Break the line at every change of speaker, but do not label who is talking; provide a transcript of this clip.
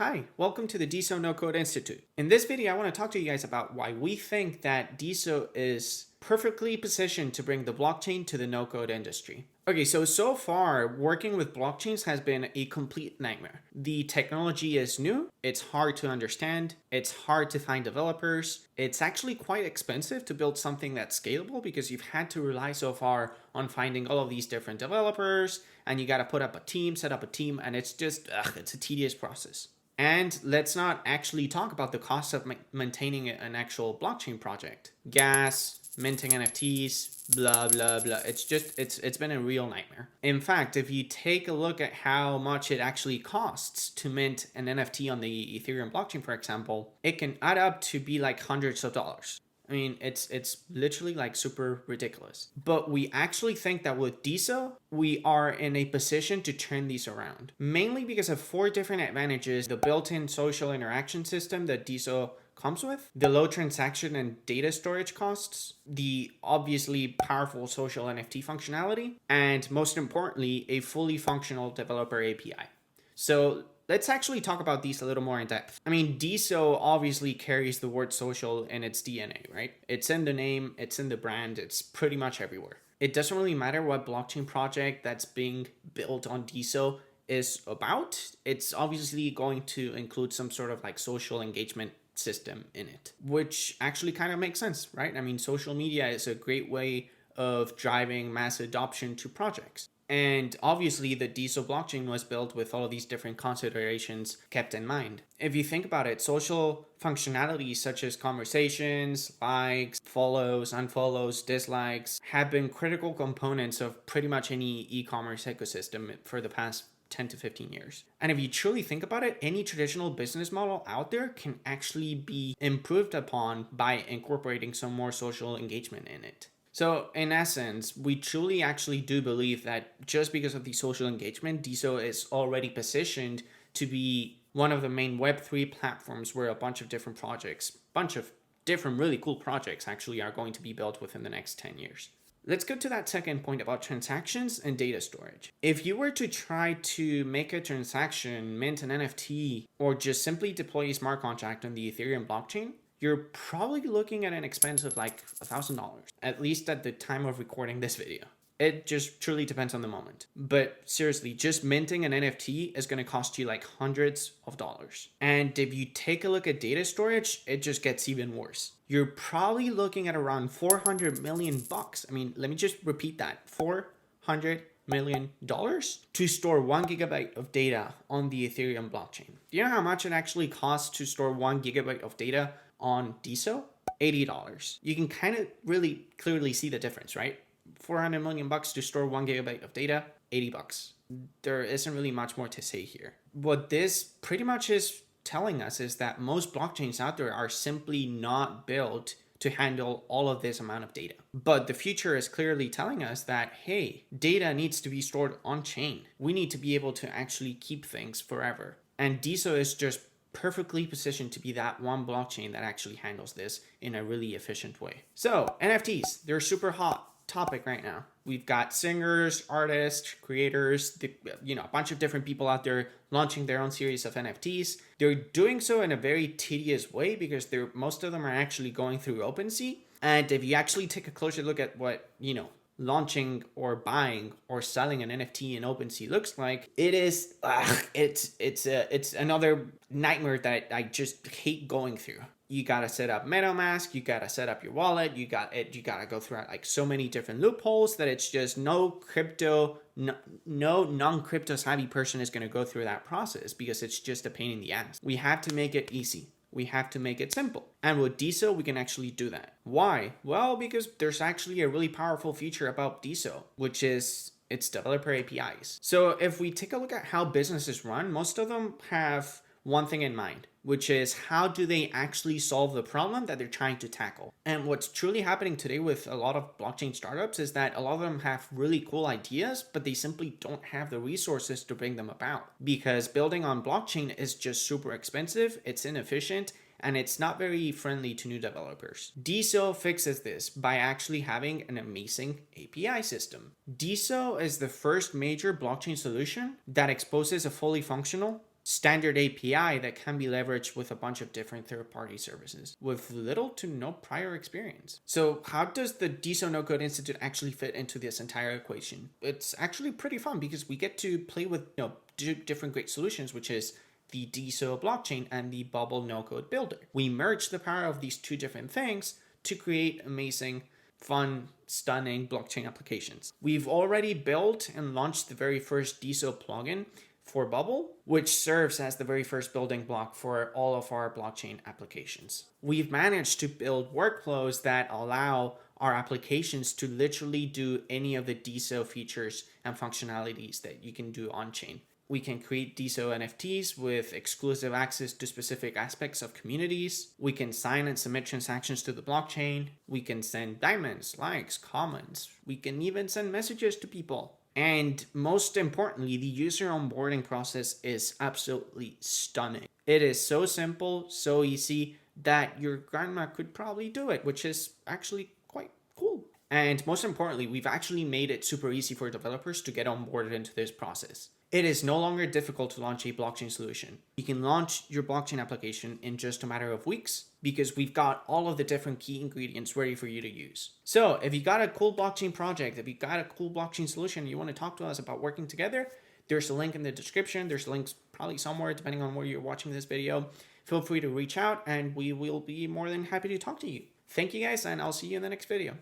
Hi, welcome to the DeSo NoCode Institute. In this video, I want to talk to you guys about why we think that DeSo is perfectly positioned to bring the blockchain to the no-code industry. Okay, so far, working with blockchains has been a complete nightmare. The technology is new, it's hard to understand, it's hard to find developers, it's actually quite expensive to build something that's scalable because you've had to rely so far on finding all of these different developers, and you gotta put up a team, set up a team, and it's just, it's a tedious process. And let's not actually talk about the cost of maintaining an actual blockchain project. Gas, minting NFTs, blah, blah, blah. It's been a real nightmare. In fact, if you take a look at how much it actually costs to mint an NFT on the Ethereum blockchain, for example, it can add up to be like hundreds of dollars. I mean, it's literally like super ridiculous. But we actually think that with DeSo, we are in a position to turn these around. Mainly because of 4 different advantages: the built-in social interaction system that DeSo comes with, the low transaction and data storage costs, the obviously powerful social NFT functionality, and most importantly, a fully functional developer API. So let's actually talk about these a little more in depth. I mean, DeSo obviously carries the word social in its DNA, right? It's in the name, it's in the brand, it's pretty much everywhere. It doesn't really matter what blockchain project that's being built on DeSo is about. It's obviously going to include some sort of like social engagement system in it, which actually kind of makes sense, right? I mean, social media is a great way of driving mass adoption to projects. And obviously the DeSo blockchain was built with all of these different considerations kept in mind. If you think about it, social functionalities such as conversations, likes, follows, unfollows, dislikes have been critical components of pretty much any e-commerce ecosystem for the past 10 to 15 years. And if you truly think about it, any traditional business model out there can actually be improved upon by incorporating some more social engagement in it. So in essence, we truly actually do believe that just because of the social engagement, DeSo is already positioned to be one of the main Web3 platforms where a bunch of different really cool projects actually are going to be built within the next 10 years. Let's go to that second point about transactions and data storage. If you were to try to make a transaction, mint an NFT, or just simply deploy a smart contract on the Ethereum blockchain, you're probably looking at an expense of like $1,000, at least at the time of recording this video. It just truly depends on the moment. But seriously, just minting an NFT is going to cost you like hundreds of dollars. And if you take a look at data storage, it just gets even worse. You're probably looking at around 400 million bucks. I mean, let me just repeat that. $400 million to store 1 gigabyte of data on the Ethereum blockchain. Do you know how much it actually costs to store 1 gigabyte of data on DeSo? $80. You can kind of really clearly see the difference, right? 400 million bucks to store 1 gigabyte of data, 80 bucks. There isn't really much more to say here. What this pretty much is telling us is that most blockchains out there are simply not built to handle all of this amount of data. But the future is clearly telling us that, hey, data needs to be stored on chain. We need to be able to actually keep things forever. And DeSo is just perfectly positioned to be that one blockchain that actually handles this in a really efficient way. So NFTs, they're super hot topic right now. We've got singers, artists, creators, a bunch of different people out there launching their own series of NFTs. They're doing so in a very tedious way because most of them are actually going through OpenSea. And if you actually take a closer look at what, launching or buying or selling an NFT in OpenSea looks like, it is, it's another nightmare that I just hate going through. You gotta set up MetaMask, you gotta set up your wallet, you gotta go through like so many different loopholes that it's just no non-crypto savvy person is gonna go through that process because it's just a pain in the ass. We have to make it easy. We have to make it simple. And with DeSo, we can actually do that. Why? Well, because there's actually a really powerful feature about DeSo, which is its developer APIs. So if we take a look at how businesses run, most of them have one thing in mind, which is how do they actually solve the problem that they're trying to tackle. And what's truly happening today with a lot of blockchain startups is that a lot of them have really cool ideas, but they simply don't have the resources to bring them about because building on blockchain is just super expensive, it's inefficient, and it's not very friendly to new developers. DeSo fixes this by actually having an amazing API system. DeSo is the first major blockchain solution that exposes a fully functional standard API that can be leveraged with a bunch of different third-party services with little to no prior experience. So how does the DeSo NoCode Institute actually fit into this entire equation? It's actually pretty fun because we get to play with different great solutions, which is the DeSo blockchain and the Bubble NoCode builder. We merge the power of these two different things to create amazing, fun, stunning blockchain applications. We've already built and launched the very first DeSo plugin for Bubble, which serves as the very first building block for all of our blockchain applications. We've managed to build workflows that allow our applications to literally do any of the DeSo features and functionalities that you can do on-chain. We can create DeSo NFTs with exclusive access to specific aspects of communities. We can sign and submit transactions to the blockchain. We can send diamonds, likes, comments. We can even send messages to people. And most importantly, the user onboarding process is absolutely stunning. It is so simple, so easy that your grandma could probably do it, which is actually quite cool. And most importantly, we've actually made it super easy for developers to get onboarded into this process. It is no longer difficult to launch a blockchain solution. You can launch your blockchain application in just a matter of weeks because we've got all of the different key ingredients ready for you to use. So if you got a cool blockchain project, if you got a cool blockchain solution, you want to talk to us about working together, there's a link in the description. There's links probably somewhere depending on where you're watching this video. Feel free to reach out and we will be more than happy to talk to you. Thank you guys, and I'll see you in the next video.